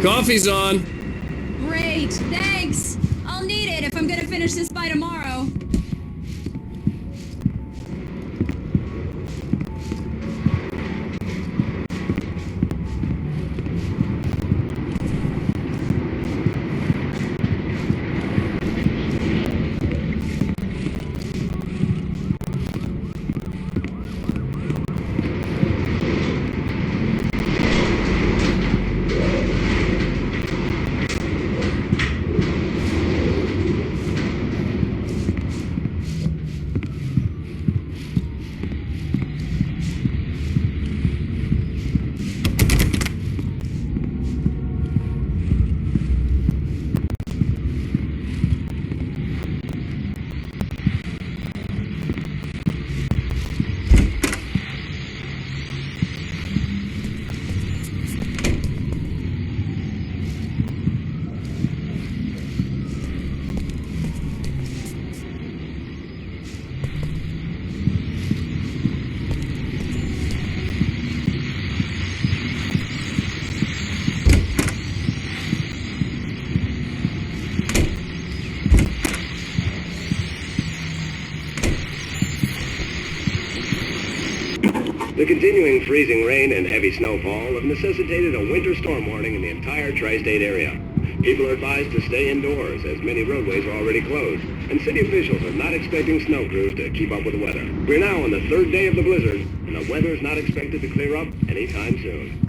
Coffee's on. Great, thanks. I'll need it if I'm gonna finish this by tomorrow. The continuing freezing rain and heavy snowfall have necessitated a winter storm warning in the entire tri-state area. People are advised to stay indoors as many roadways are already closed, and city officials are not expecting snow crews to keep up with the weather. We're now on the third day of the blizzard, and the weather is not expected to clear up anytime soon.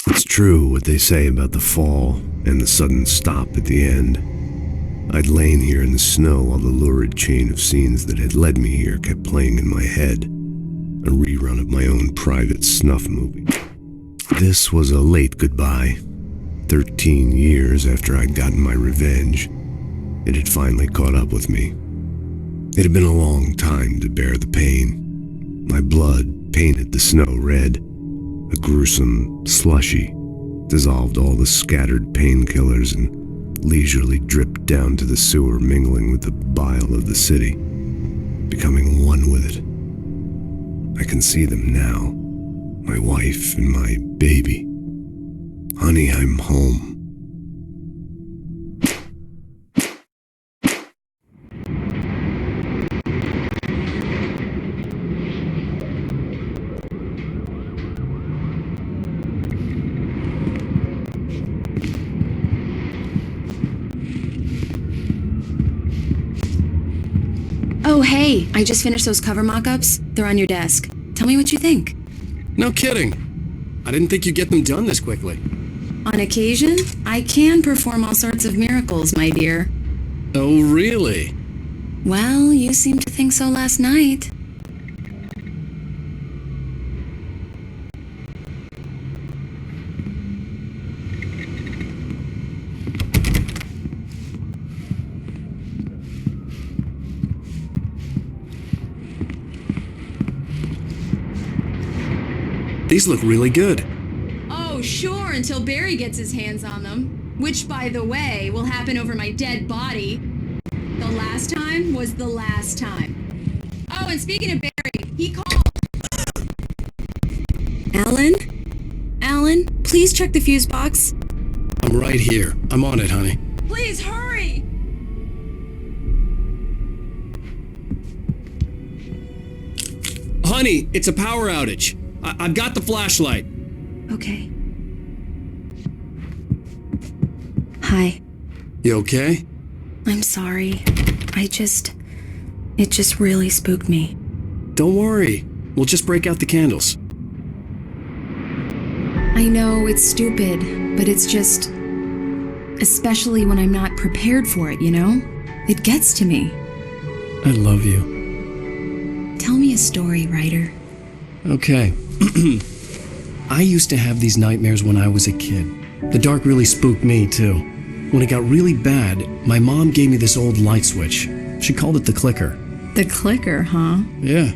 It's true what they say about the fall and the sudden stop at the end. I'd lain here in the snow while the lurid chain of scenes that had led me here kept playing in my head, a rerun of my own private snuff movie. This was a late goodbye. 13 years after I'd gotten my revenge, it had finally caught up with me. It had been a long time to bear the pain. My blood painted the snow red. A gruesome slushy dissolved all the scattered painkillers and leisurely dripped down to the sewer, mingling with the bile of the city, becoming one with it. I can see them now, my wife and my baby. Honey, I'm home. Oh, hey, I just finished those cover mock-ups. They're on your desk. Tell me what you think. No kidding. I didn't think you'd get them done this quickly. On occasion, I can perform all sorts of miracles, my dear. Oh, really? Well, you seemed to think so last night. These look really good. Oh, sure, until Barry gets his hands on them. Which, by the way, will happen over my dead body. The last time was the last time. Oh, and speaking of Barry, he called. Alan, please check the fuse box. I'm right here. I'm on it, honey. Please hurry! Honey, it's a power outage. I've got the flashlight. Okay. Hi. You okay? I'm sorry. It just really spooked me. Don't worry. We'll just break out the candles. I know it's stupid, but it's just... especially when I'm not prepared for it, you know? It gets to me. I love you. Tell me a story, writer. Okay. I used to have these nightmares when I was a kid. The dark really spooked me, too. When it got really bad, my mom gave me this old light switch. She called it the clicker. The clicker, huh? Yeah.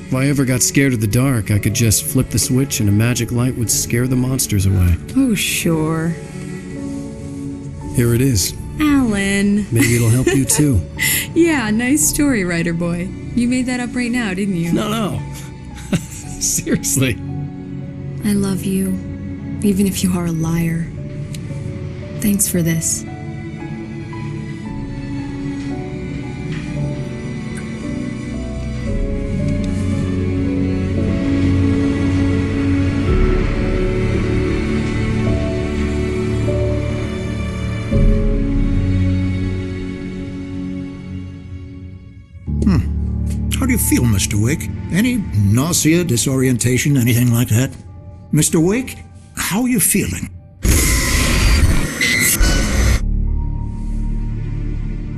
If I ever got scared of the dark, I could just flip the switch and a magic light would scare the monsters away. Oh, sure. Here it is. Alan. Maybe it'll help you too. Yeah, nice story, writer boy. You made that up right now, didn't you? No. Seriously. I love you, even if you are a liar. Thanks for this. How do you feel, Mr. Wake? Any nausea, disorientation, anything like that? Mr. Wake, how are you feeling?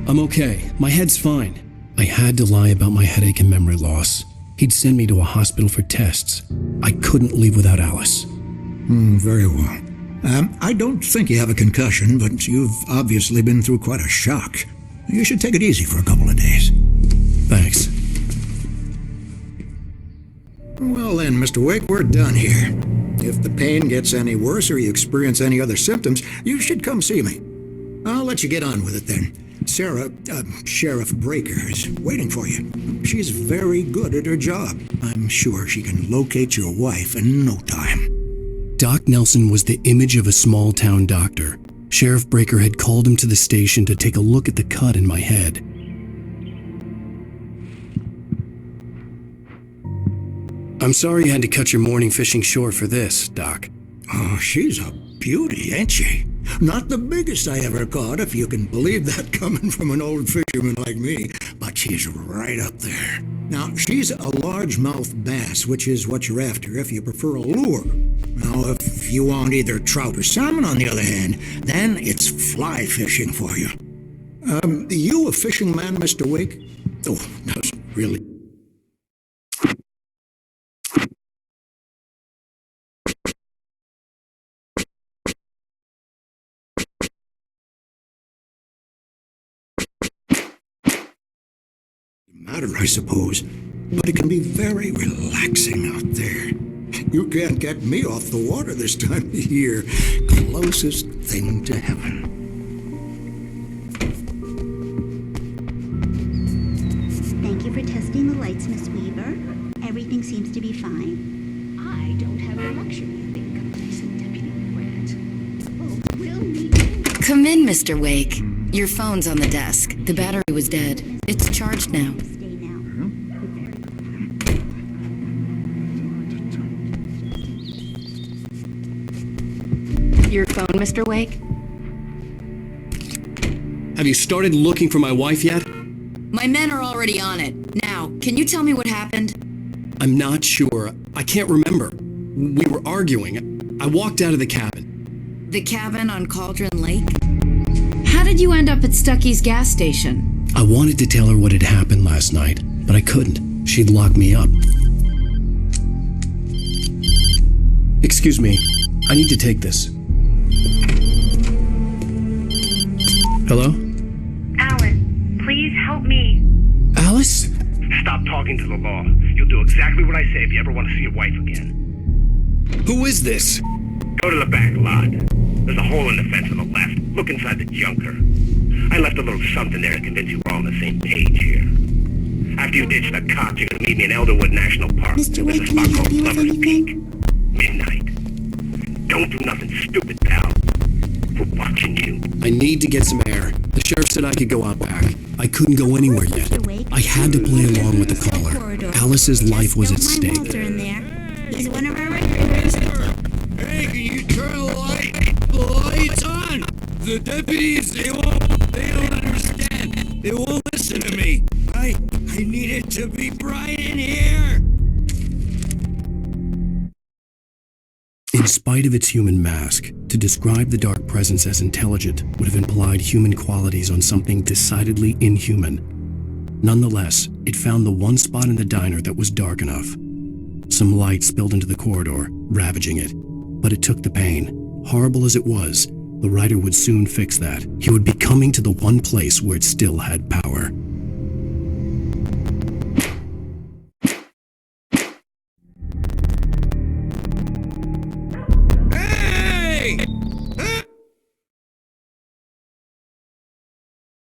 I'm okay. My head's fine. I had to lie about my headache and memory loss. He'd send me to a hospital for tests. I couldn't leave without Alice. Very well. I don't think you have a concussion, but you've obviously been through quite a shock. You should take it easy for a couple of days. Thanks. Well then, Mr. Wake, we're done here. If the pain gets any worse or you experience any other symptoms, you should come see me. I'll let you get on with it then. Sarah, Sheriff Breaker, is waiting for you. She's very good at her job. I'm sure she can locate your wife in no time. Doc Nelson was the image of a small-town doctor. Sheriff Breaker had called him to the station to take a look at the cut in my head. I'm sorry you had to cut your morning fishing short for this, Doc. Oh, she's a beauty, ain't she? Not the biggest I ever caught, if you can believe that coming from an old fisherman like me, but she's right up there. Now, she's a largemouth bass, which is what you're after if you prefer a lure. Now, if you want either trout or salmon, on the other hand, then it's fly fishing for you. You a fishing man, Mr. Wake? Oh, that's really... matter, I suppose, but it can be very relaxing out there. You can't get me off the water this time of year. Closest thing to heaven. Thank you for testing the lights, Miss Weaver. Everything seems to be fine. I don't have the luxury of being complacent, Deputy Grant. Oh, we'll need... Come in, Mr. Wake. Your phone's on the desk. The battery was dead. It's charged now. Stay now. Your phone, Mr. Wake? Have you started looking for my wife yet? My men are already on it. Now, can you tell me what happened? I'm not sure. I can't remember. We were arguing. I walked out of the cabin. The cabin on Cauldron Lake? How did you end up at Stucky's gas station? I wanted to tell her what had happened last night, but I couldn't. She'd lock me up. Excuse me. I need to take this. Hello? Alan, please help me. Alice? Stop talking to the law. You'll do exactly what I say if you ever want to see your wife again. Who is this? Go to the back lot. There's a hole in the fence on the left. Look inside the junker. I left a little something there to convince you we're all on the same page here. After you ditch the cops, you're gonna meet me in Elderwood National Park. Mr. There's a Wake, can I spot help called you with Lover's anything? Peak. Midnight. Don't do nothing stupid, pal. We're watching you. I need to get some air. The sheriff said I could go out back. I couldn't go anywhere yet. Mr. Wake, I had to play along with the caller. corridor. Alice's life was at Just don't mind stake. Walter in there. He's one of our regulars. Hey, can you turn the lights on? The deputies, they don't understand. They won't listen to me. I need it to be bright in here. In spite of its human mask, to describe the dark presence as intelligent would have implied human qualities on something decidedly inhuman. Nonetheless, it found the one spot in the diner that was dark enough. Some light spilled into the corridor, ravaging it. But it took the pain. Horrible as it was, the writer would soon fix that. He would be coming to the one place where it still had power.